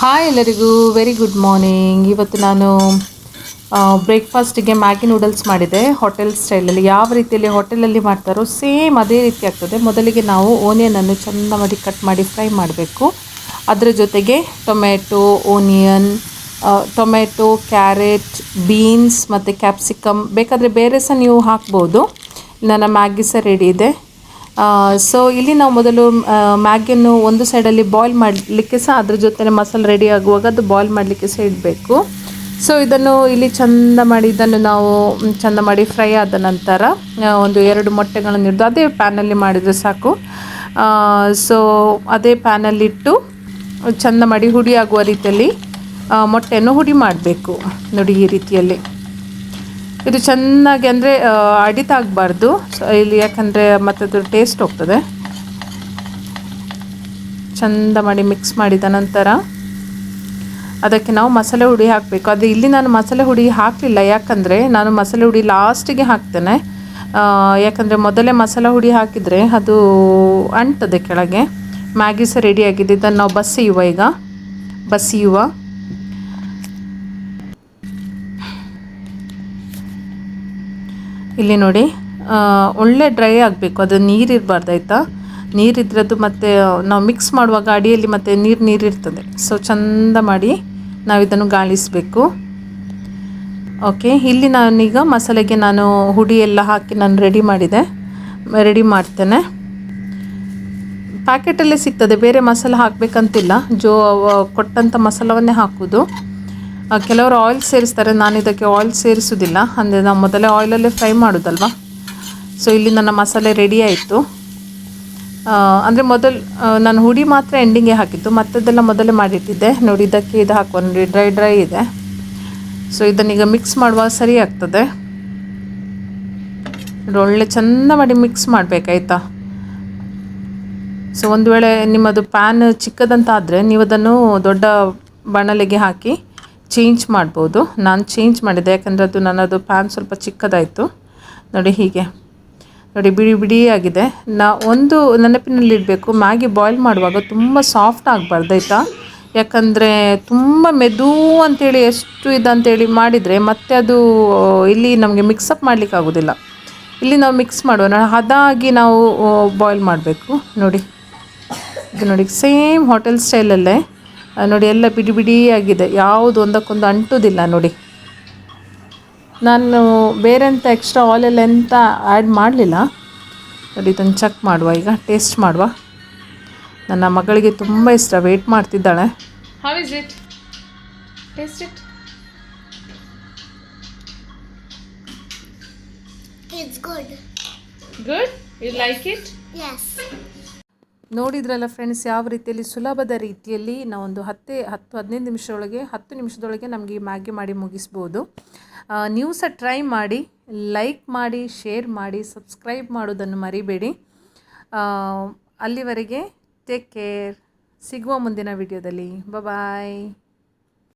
Hi ಎಲ್ಲರಿಗೂ very good morning. ಇವತ್ತು ನಾನು ಬ್ರೇಕ್ಫಾಸ್ಟಿಗೆ ಮ್ಯಾಗಿ ನೂಡಲ್ಸ್ ಮಾಡಿದೆ ಹೋಟೆಲ್ ಸ್ಟೈಲಲ್ಲಿ. ಯಾವ ರೀತಿಯಲ್ಲಿ ಹೋಟೆಲಲ್ಲಿ ಮಾಡ್ತಾರೋ ಸೇಮ್ ಅದೇ ರೀತಿ ಆಗ್ತದೆ. ಮೊದಲಿಗೆ ನಾವು ಓನಿಯನನ್ನು ಚೆಂದ ಮಾಡಿ ಕಟ್ ಮಾಡಿ ಫ್ರೈ ಮಾಡಬೇಕು. ಅದರ ಜೊತೆಗೆ ಟೊಮೆಟೊ, ಕ್ಯಾರೆಟ್, ಬೀನ್ಸ್ ಮತ್ತು ಕ್ಯಾಪ್ಸಿಕಮ್, ಬೇಕಾದರೆ ಬೇರೆ ಸಹ ನೀವು ಹಾಕ್ಬೋದು. ನನ್ನ ಮ್ಯಾಗಿ ಸಹ ರೆಡಿ ಇದೆ. ಸೊ ಇಲ್ಲಿ ನಾವು ಮೊದಲು ಮ್ಯಾಗಿಯನ್ನು ಒಂದು ಸೈಡಲ್ಲಿ ಬಾಯ್ಲ್ ಮಾಡಲಿಕ್ಕೆ ಸಹ ಅದ್ರ ಜೊತೆ ಮಸಾಲೆ ರೆಡಿ ಆಗುವಾಗ ಅದು ಬಾಯ್ಲ್ ಮಾಡಲಿಕ್ಕೆ ಸಹ ಇಡಬೇಕು. ಸೊ ಇದನ್ನು ಇಲ್ಲಿ ಇದನ್ನು ನಾವು ಚೆಂದ ಮಾಡಿ ಫ್ರೈ ಆದ ನಂತರ ಒಂದು 2 ಮೊಟ್ಟೆಗಳನ್ನು ಹಿಡಿದು ಅದೇ ಪ್ಯಾನಲ್ಲಿ ಮಾಡಿದರೆ ಸಾಕು. ಸೊ ಅದೇ ಪ್ಯಾನಲ್ಲಿಟ್ಟು ಚೆಂದ ಮಾಡಿ ಹುಡಿ ಆಗುವ ರೀತಿಯಲ್ಲಿ ಮೊಟ್ಟೆಯನ್ನು ಹುಡಿ ಮಾಡಬೇಕು. ನೋಡಿ ಈ ರೀತಿಯಲ್ಲಿ ಇದು ಚೆನ್ನಾಗಿ ಅಂದರೆ ಅಡಿತಾಗಬಾರ್ದು ಇಲ್ಲಿ, ಯಾಕಂದರೆ ಮತ್ತು ಅದು ಟೇಸ್ಟ್ ಹೋಗ್ತದೆ. ಚೆಂದ ಮಾಡಿ ಮಿಕ್ಸ್ ಮಾಡಿದ ನಂತರ ಅದಕ್ಕೆ ನಾವು ಮಸಾಲೆ ಹುಡಿ ಹಾಕಬೇಕು. ಅದು ಇಲ್ಲಿ ನಾನು ಮಸಾಲೆ ಹುಡಿ ಹಾಕಲಿಲ್ಲ, ಯಾಕಂದರೆ ನಾನು ಮಸಾಲೆ ಹುಡಿ ಲಾಸ್ಟಿಗೆ ಹಾಕ್ತೇನೆ. ಯಾಕಂದರೆ ಮೊದಲೇ ಮಸಾಲೆ ಹುಡಿ ಹಾಕಿದರೆ ಅದು ಅಂಟ್ತದೆ ಕೆಳಗೆ. ಮ್ಯಾಗಿ ಸಹ ರೆಡಿಯಾಗಿದೆ. ಇದನ್ನು ನಾವು ಬಸಿಯುವ ಇಲ್ಲಿ ನೋಡಿ ಒಳ್ಳೆ ಡ್ರೈ ಆಗಬೇಕು. ಅದು ನೀರಿರಬಾರ್ದು ಆಯಿತಾ. ನೀರಿದ್ರದ್ದು ಮತ್ತು ನಾವು ಮಿಕ್ಸ್ ಮಾಡುವಾಗ ಅಡಿಯಲ್ಲಿ ಮತ್ತು ನೀರಿರ್ತದೆ. ಸೊ ಚೆಂದ ಮಾಡಿ ನಾವು ಇದನ್ನು ಗಾಳಿಸಬೇಕು. ಓಕೆ, ಇಲ್ಲಿ ನಾನೀಗ ಮಸಾಲೆಗೆ ಹುಡಿ ಎಲ್ಲ ಹಾಕಿ ರೆಡಿ ಮಾಡ್ತೇನೆ. ಪ್ಯಾಕೆಟಲ್ಲೇ ಸಿಗ್ತದೆ, ಬೇರೆ ಮಸಾಲೆ ಹಾಕಬೇಕಂತಿಲ್ಲ. ಕೊಟ್ಟಂಥ ಮಸಾಲವನ್ನೇ ಹಾಕೋದು. ಕೆಲವರು ಆಯಿಲ್ ಸೇರಿಸ್ತಾರೆ, ನಾನು ಇದಕ್ಕೆ ಆಯಿಲ್ ಸೇರಿಸೋದಿಲ್ಲ. ಅಂದರೆ ನಾವು ಮೊದಲೇ ಆಯಿಲಲ್ಲೇ ಫ್ರೈ ಮಾಡೋದಲ್ವ. ಸೊ ಇಲ್ಲಿ ನನ್ನ ಮಸಾಲೆ ರೆಡಿ ಆಯಿತು. ಅಂದರೆ ನಾನು ಹುಡಿ ಮಾತ್ರ ಎಂಡಿಂಗ್ಗೆ ಹಾಕಿದ್ದು, ಮತ್ತದೆಲ್ಲ ಮೊದಲೇ ಮಾಡಿಟ್ಟಿದ್ದೆ. ನೋಡಿ ಇದಕ್ಕೆ ಇದು ಹಾಕುವ, ನೋಡಿ ಡ್ರೈ ಇದೆ. ಸೊ ಇದನ್ನೀಗ ಮಿಕ್ಸ್ ಮಾಡುವಾಗ ಸರಿ ಆಗ್ತದೆ. ಒಳ್ಳೆ ಚೆಂದ ಮಾಡಿ ಮಿಕ್ಸ್ ಮಾಡಬೇಕಾಯ್ತಾ. ಸೊ ಒಂದು ವೇಳೆ ನಿಮ್ಮದು ಪ್ಯಾನ್ ಚಿಕ್ಕದಂತಾದರೆ ನೀವು ಅದನ್ನು ದೊಡ್ಡ ಬಾಣಲೆಗೆ ಹಾಕಿ ಚೇಂಜ್ ಮಾಡ್ಬೋದು. ನಾನು ಚೇಂಜ್ ಮಾಡಿದೆ, ಯಾಕಂದರೆ ನನ್ನದು ಪ್ಯಾನ್ ಸ್ವಲ್ಪ ಚಿಕ್ಕದಾಯಿತು. ನೋಡಿ ಹೀಗೆ ನೋಡಿ ಬಿಡಿ ಆಗಿದೆ. ಒಂದು ನೆನಪಿನಲ್ಲಿಡಬೇಕು, ಮ್ಯಾಗಿ ಬಾಯ್ಲ್ ಮಾಡುವಾಗ ತುಂಬ ಸಾಫ್ಟ್ ಆಗಬಾರ್ದು ಆಯಿತಾ. ಯಾಕಂದರೆ ತುಂಬ ಮೆದು ಅಂತೇಳಿ ಎಷ್ಟು ಇದಂತೇಳಿ ಮಾಡಿದರೆ ಮತ್ತೆ ಅದು ಇಲ್ಲಿ ನಮಗೆ ಮಿಕ್ಸಪ್ ಮಾಡಲಿಕ್ಕೆ ಆಗೋದಿಲ್ಲ. ಇಲ್ಲಿ ನಾವು ಮಿಕ್ಸ್ ಮಾಡೋಣ, ಹದಾಗಿ ನಾವು ಬಾಯ್ಲ್ ಮಾಡಬೇಕು. ಇದು ನೋಡಿ ಸೇಮ್ ಹೋಟೆಲ್ ಸ್ಟೈಲಲ್ಲೇ ನೋಡಿ, ಎಲ್ಲ ಬಿಡಿ ಆಗಿದೆ, ಯಾವುದು ಒಂದಕ್ಕೊಂದು ಅಂಟುವುದಿಲ್ಲ. ನೋಡಿ ನಾನು ಬೇರೆ ಎಂತ ಎಕ್ಸ್ಟ್ರಾ ಆಯಿಲೆಲ್ಲ ಎಂತ ಆ್ಯಡ್ ಮಾಡಲಿಲ್ಲ. ನೋಡಿ ಇದನ್ನು ಚೆಕ್ ಮಾಡುವ, ಈಗ ಟೇಸ್ಟ್ ಮಾಡುವ. ನನ್ನ ಮಗಳಿಗೆ ತುಂಬ ಇಷ್ಟ, ವೆಯ್ಟ್ ಮಾಡ್ತಿದ್ದಾಳೆ. How is it? Taste it. It's good. Good? You like it? Yes. ನೋಡಿದ್ರಲ್ಲ ಫ್ರೆಂಡ್ಸ್, ಯಾವ ರೀತಿಯಲ್ಲಿ ಸುಲಭದ ರೀತಿಯಲ್ಲಿ ನಾವೊಂದು 10 ನಿಮಿಷದೊಳಗೆ ನಮಗೆ ಈ ಮ್ಯಾಗಿ ಮಾಡಿ ಮುಗಿಸ್ಬೋದು. ನೀವು ಸಹ ಟ್ರೈ ಮಾಡಿ, ಲೈಕ್ ಮಾಡಿ, ಶೇರ್ ಮಾಡಿ, ಸಬ್ಸ್ಕ್ರೈಬ್ ಮಾಡೋದನ್ನು ಮರಿಬೇಡಿ. ಅಲ್ಲಿವರೆಗೆ ಟೇಕ್ ಕೇರ್. ಸಿಗುವ ಮುಂದಿನ ವಿಡಿಯೋದಲ್ಲಿ. ಬಾಯ್.